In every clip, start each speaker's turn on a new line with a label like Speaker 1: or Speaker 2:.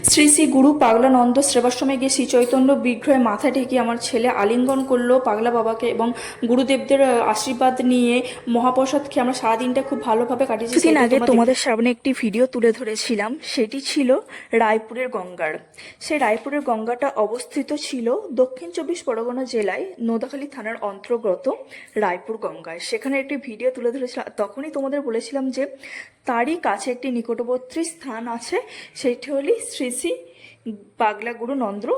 Speaker 1: শ্রী শ্রী গুরু পাগলানন্দ সেবাশ্রমে গিয়ে শ্রী চৈতন্য বিগ্রহে মাথা ঠেকিয়ে আমার ছেলে আলিঙ্গন করলো পাগলা বাবাকে এবং গুরুদেবদের আশীর্বাদ নিয়ে মহাপ্রসাদ খেয়ে আমরা সারাদিনটা খুব ভালোভাবে কাটিয়েছি। কিছুদিন আগে তোমাদের সামনে একটি ভিডিও তুলে ধরেছিলাম, সেটি ছিল রায়পুরের গঙ্গার। সেই রায়পুরের গঙ্গাটা অবস্থিত ছিল দক্ষিণ 24 পরগনা জেলায় নোদাখালী থানার অন্তর্গত রায়পুর গঙ্গায়। সেখানে একটি ভিডিও তুলে ধরেছিলাম, তখনই তোমাদের বলেছিলাম যে তারই কাছে একটি নিকটবর্তী স্থান আছে, সেটি হলো শ্রী শ্রী পাগলা গুরু নন্দ্র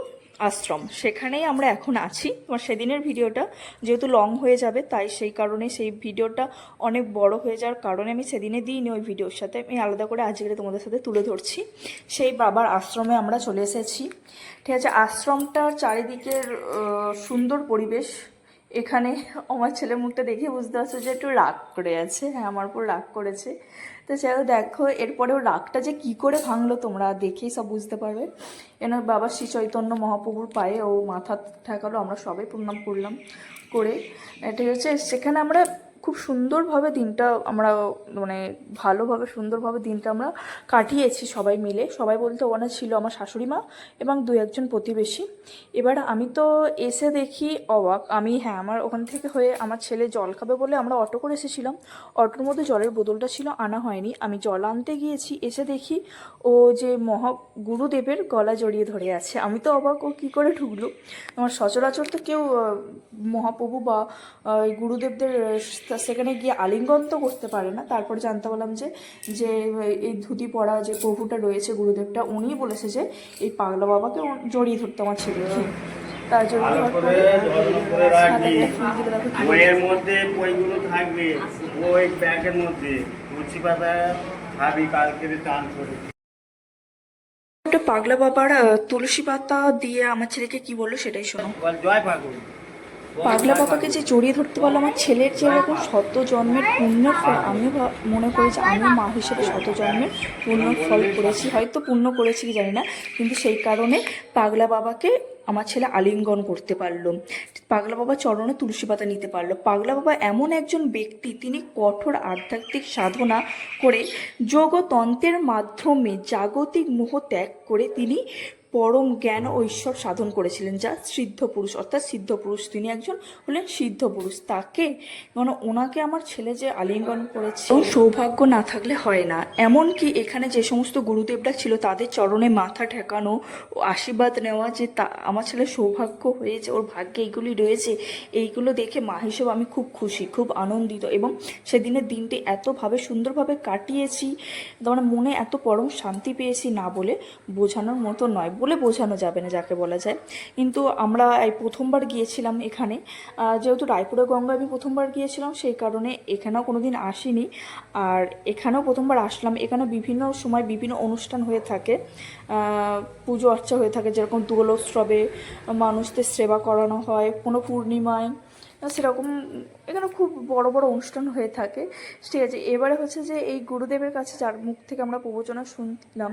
Speaker 1: আশ্রম। সেখানেই আমরা এখন আছি। তোমার সেদিনের ভিডিওটা যেহেতু লং হয়ে যাবে, তাই সেই কারণে সেই ভিডিওটা অনেক বড় হয়ে যাওয়ার কারণে আমি সেদিনে দিইনি। ওই ভিডিওর সাথে আমি আলাদা করে আজকে তোমাদের সাথে তুলে ধরছি। সেই বাবার আশ্রমে আমরা চলে এসেছি। ঠিক আছে, আশ্রমটার চারিদিকের সুন্দর পরিবেশ। এখানে আমার ছেলের মুখটা দেখে বুঝতে পারছো যে একটু রাগ করে আছে। হ্যাঁ, আমার উপর রাগ করেছে। তো চলো দেখো এরপরেও রাগটা যে কি করে ভাঙলো তোমরা দেখেই সব বুঝতে পারবে। এনার বাবা শ্রী চৈতন্য মহাপ্রভুর পায়ে ও মাথা ঠেকালো, আমরা সবাই প্রণাম করলাম। করে ঠিক আছে, সেখানে আমরা খুব সুন্দরভাবে দিনটা আমরা মানে ভালোভাবে সুন্দরভাবে দিনটা আমরা কাটিয়েছি সবাই মিলে। সবাই বলতে ওখানে ছিল আমার শাশুড়ি মা এবং 2-1 প্রতিবেশী। এবার আমি তো এসে দেখি অবাক আমি। হ্যাঁ, আমার ওখান থেকে হয়ে আমার ছেলে জল খাবে বলে আমরা অটো করে এসেছিলাম। অটোর মধ্যে জলের বোতলটা ছিল, আনা হয়নি। আমি জল আনতে গিয়েছি, এসে দেখি ও যে গুরুদেবের গলা জড়িয়ে ধরে আছে। আমি তো অবাক, ও কী করে ঢুকলো। আমার সচরাচর তো কেউ মহাপ্রভু বা গুরুদেবদের সেখানে গিয়ে আলিঙ্গন তো করতে পারে না। তারপরে জানতে পারলাম যে যে এই ধুতি পরা যে প্রভুটা রয়েছে গুরুদেবটা, উনিই বলেছে যে এই পাগলা বাবাকে জড়িয়ে ধরতে আমার ছেলেকে। তার জন্য
Speaker 2: বইয়ের মধ্যে বইগুলো থাকবে, ওই ব্যাগের মধ্যে তুলসী পাতা ভাবি কালকে টান করে
Speaker 1: পাগলা বাবার তুলসী পাতা দিয়ে আমার ছেলেকে কি বললো সেটাই শোনো।
Speaker 2: জয় পাগল।
Speaker 1: পাগলা বাবাকে যে জড়িয়ে ধরতে পারলো আমার ছেলের যে এরকম শত জন্মের পুণ্যের ফল, আমিও মনে করি যে আমিও মা হিসেবে শত জন্মের পুণ্য ফল করেছি, হয়তো পুণ্য করেছি কি জানি না, কিন্তু সেই কারণে পাগলা বাবাকে আমার ছেলে আলিঙ্গন করতে পারলো। পাগলা বাবা চরণে তুলসী পাতা নিতে পারলো। পাগলা বাবা এমন একজন ব্যক্তি, তিনি কঠোর আধ্যাত্মিক সাধনা করে যোগতন্ত্রের মাধ্যমে জাগতিক মোহ ত্যাগ করে তিনি পরম জ্ঞান ও ঈশ্বর সাধন করেছিলেন, যা সিদ্ধ পুরুষ, অর্থাৎ সিদ্ধ পুরুষ। তিনি একজন হলেন সিদ্ধ পুরুষ। তাকে মানে ওনাকে আমার ছেলে যে আলিঙ্গন করেছে, সৌভাগ্য না থাকলে হয় না। এমনকি এখানে যে সমস্ত গুরুদেবরা ছিল তাদের চরণে মাথা ঠেকানো ও আশীর্বাদ নেওয়া, যে আমার ছেলে সৌভাগ্য হয়েছে, ওর ভাগ্যে এইগুলি রয়েছে, এইগুলো দেখে মা হিসেবে আমি খুব খুশি, খুব আনন্দিত। এবং সেদিনের দিনটি এতভাবে সুন্দরভাবে কাটিয়েছি, মানে মনে এত পরম শান্তি পেয়েছি, না বলে বোঝানোর মতো নয়, বলে বোঝানো যাবে না যাকে বলা যায়। কিন্তু আমরা এই প্রথমবার গিয়েছিলাম এখানে, যেহেতু রায়পুরের গঙ্গা আমি প্রথমবার গিয়েছিলাম, সেই কারণে এখানেও কোনো দিন আসিনি। আর এখানেও প্রথমবার আসলাম। এখানে বিভিন্ন সময় বিভিন্ন অনুষ্ঠান হয়ে থাকে, পুজো অর্চা হয়ে থাকে, যেরকম দোলোৎসবে মানুষদের সেবা করানো হয়, কোনো পূর্ণিমায়, সেরকম এখানে খুব বড় বড় অনুষ্ঠান হয়ে থাকে। ঠিক আছে, এবারে হচ্ছে যে এই গুরুদেবের কাছে যার মুখ থেকে আমরা প্রবচনা শুনলাম,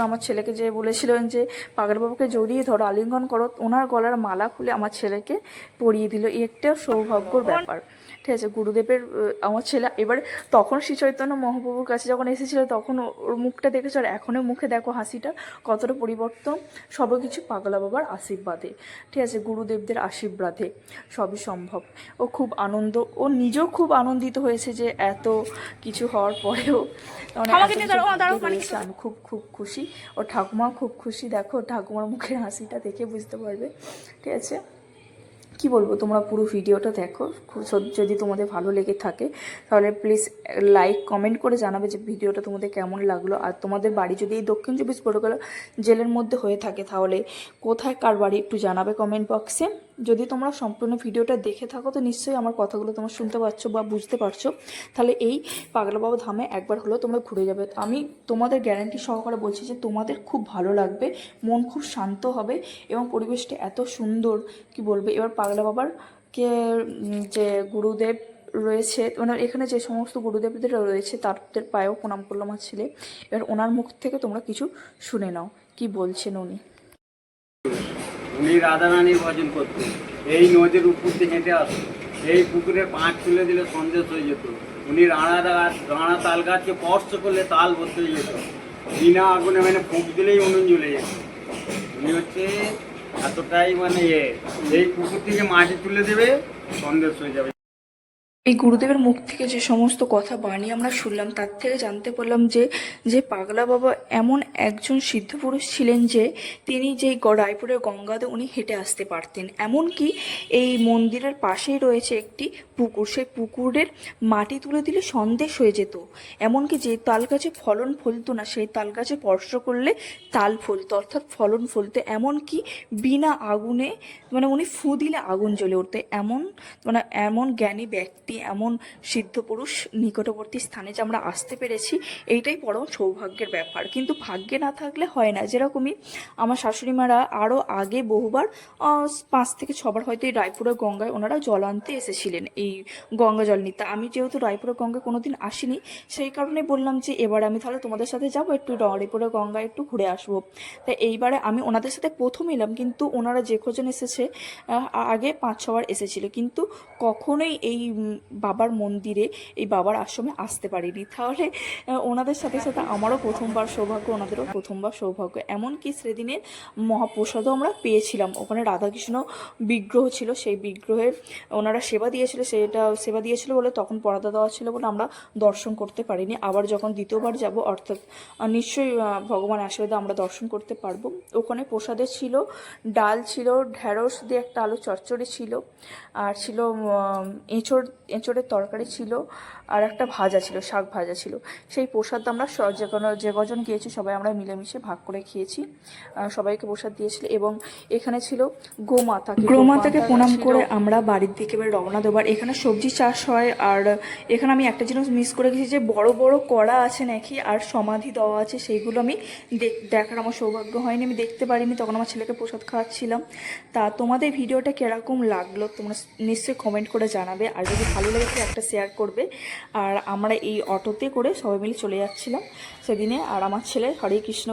Speaker 1: আমার ছেলেকে যে বলেছিলেন যে পাগলবাবুকে জড়িয়ে ধরো, আলিঙ্গন করো, ওনার গলার মালা খুলে আমার ছেলেকে পরিয়ে দিল। একটা সৌভাগ্যর ব্যাপার। ঠিক আছে, গুরুদেবের আমার ছেলে এবার তখন শ্রী চৈতন্য মহাপ্রভুর কাছে যখন এসেছিল তখন ওর মুখটা দেখেছো, আর এখনের মুখে দেখো হাসিটা কতটা পরিবর্তন। সব কিছু পাগলা বাবার আশীর্বাদে, ঠিক আছে, গুরুদেবদের আশীর্বাদে সবই সম্ভব। ও খুব আনন্দ, ও নিজেও খুব আনন্দিত হয়েছে যে এত কিছু হওয়ার পরেও রয়েছে। আমি খুব খুব খুশি, ও ঠাকুমাও খুব খুশি। দেখো ঠাকুমার মুখের হাসিটা দেখে বুঝতে পারবে। ঠিক আছে, কি বলবো, তোমরা পুরো ভিডিওটা দেখো। যদি তোমাদের ভালো লেগে থাকে তাহলে প্লিজ লাইক কমেন্ট করে জানাবে যে ভিডিওটা তোমাদের কেমন লাগলো। আর তোমাদের বাড়ি যদি এই দক্ষিণ 24 পরগনা জেলার মধ্যে হয়ে থাকে তাহলে কোথায় কার বাড়ি একটু জানাবে কমেন্ট বক্সে। যদি তোমরা সম্পূর্ণ ভিডিওটা দেখে থাকো তো নিশ্চয়ই আমার কথাগুলো তোমরা শুনতে পাচ্ছ বা বুঝতে পারছো। তাহলে এই পাগলা বাবা ধামে একবার হলেও তোমরা ঘুরে যাবে। আমি তোমাদের গ্যারান্টি সহকারে বলছি যে তোমাদের খুব ভালো লাগবে, মন খুব শান্ত হবে এবং পরিবেশটা এত সুন্দর, কি বলবো। এবার পাগলা বাবার যে গুরুদেব রয়েছে, মানে এখানে যে সমস্ত গুরুদেবদের রয়েছে তাদের পায়েও প্রণাম করলো আমার ছেলে। এবার ওনার মুখ থেকে তোমরা কিছু শুনে নাও কি বলছেন উনি।
Speaker 2: উনি রাধারানীর ভজন করতেন, এই নদীর উপর দিয়ে হেঁটে আসতো, এই পুকুরের পাঁচ তুলে দিলে সন্দেশ হয়ে যেত। উনি রাঙা তাল গাছকে স্পর্শ করলে তাল বদলে যেত। বিনা আগুনে মানে ফুঁক দিলেই উনুন জ্বলে যেত। উনি হচ্ছে এতটাই মানে এই পুকুর থেকে মাটি তুলে দেবে, সন্দেশ হয়ে যাবে।
Speaker 1: এই গুরুদেবের মুখ থেকে যে সমস্ত কথা বাণী আমরা শুনলাম, তার থেকে জানতে পারলাম যে যে পাগলা বাবা এমন একজন সিদ্ধ পুরুষ ছিলেন যে তিনি যেই রায়পুরের গঙ্গাতে উনি হেঁটে আসতে পারতেন। এমনকি এই মন্দিরের পাশেই রয়েছে একটি পুকুর, সেই পুকুরের মাটি তুলে দিলে সন্দেশ হয়ে যেত। এমনকি যে তাল গাছে ফলন ফলতো না, সেই তাল গাছে স্পর্শ করলে তাল ফলতো, অর্থাৎ ফলন ফলতো। এমনকি বিনা আগুনে মানে উনি ফু দিলে আগুন জ্বলে উঠতে, এমন জ্ঞানী ব্যক্তি, এমন সিদ্ধ পুরুষ নিকটবর্তী স্থানে যে আমরা আসতে পেরেছি, এইটাই পরম সৌভাগ্যের ব্যাপার। কিন্তু ভাগ্যে না থাকলে হয় না। যেরকমই আমার শাশুড়ি মারা আরও আগে বহুবার 5 থেকে 6 বার হয়তো এই রায়পুরের গঙ্গায় ওনারা জল আনতে এসেছিলেন, এই গঙ্গা জল নিতে। আমি যেহেতু রায়পুরের গঙ্গায় কোনোদিন আসিনি, সেই কারণে বললাম যে এবার আমি তাহলে তোমাদের সাথে যাবো, একটু রায়পুরের গঙ্গায় একটু ঘুরে আসবো। তাই এইবারে আমি ওনাদের সাথে প্রথম এলাম, কিন্তু ওনারা যে কজন এসেছে আগে 5-6 বার এসেছিল, কিন্তু কখনোই এই বাবার মন্দিরে, এই বাবার আশ্রমে আসতে পারিনি। তাহলে ওনাদের সাথে সাথে আমারও প্রথমবার সৌভাগ্য, ওনাদেরও প্রথমবার সৌভাগ্য। এমনকি সেদিনের মহাপ্রসাদও আমরা পেয়েছিলাম। ওখানে রাধাকৃষ্ণ বিগ্রহ ছিল, সেই বিগ্রহের ওনারা সেবা দিয়েছিল, সেবা দিয়েছিল বলে তখন পর্দা দেওয়া ছিল বলে আমরা দর্শন করতে পারিনি। আবার যখন দ্বিতীয়বার যাব, অর্থাৎ নিশ্চয়ই ভগবান আশীর্বাদে আমরা দর্শন করতে পারবো। ওখানে প্রসাদে ছিল ডাল, ছিল ঢ্যাঁড়স দিয়ে একটা আলু চচ্চড়ি ছিল, আর ছিল এঁচড়ের তরকারি ছিল, আর একটা ভাজা ছিল, শাক ভাজা ছিল। সেই প্রসাদ আমরা যে কজন গিয়েছি সবাই আমরা মিলেমিশে ভাগ করে খেয়েছি। সবাইকে প্রসাদ দিয়েছিল। এবং এখানে ছিল গোমাতাকে প্রণাম করে আমরা বাড়ির দিকে এবার রওনা দেবার। এখানে সবজি চাষ হয়। আর এখানে আমি একটা জিনিস মিস করে গেছি, যে বড় বড় কড়া আছে নাকি আর সমাধি দেওয়া আছে, সেইগুলো আমি দেখার আমার সৌভাগ্য হয়নি, আমি দেখতে পারিনি। তখন আমার ছেলেকে প্রসাদ খাওয়াচ্ছিলাম। তা তোমাদের ভিডিওটা কীরকম লাগলো তোমরা নিশ্চয়ই কমেন্ট করে জানাবে। আর যদি ভালো লাগে তো একটা শেয়ার করবে। আর আমরা এই অটোতে করে সবাই মিলে চলে যাচ্ছিলাম সেদিনে। আর আমার ছেলে হরে কৃষ্ণ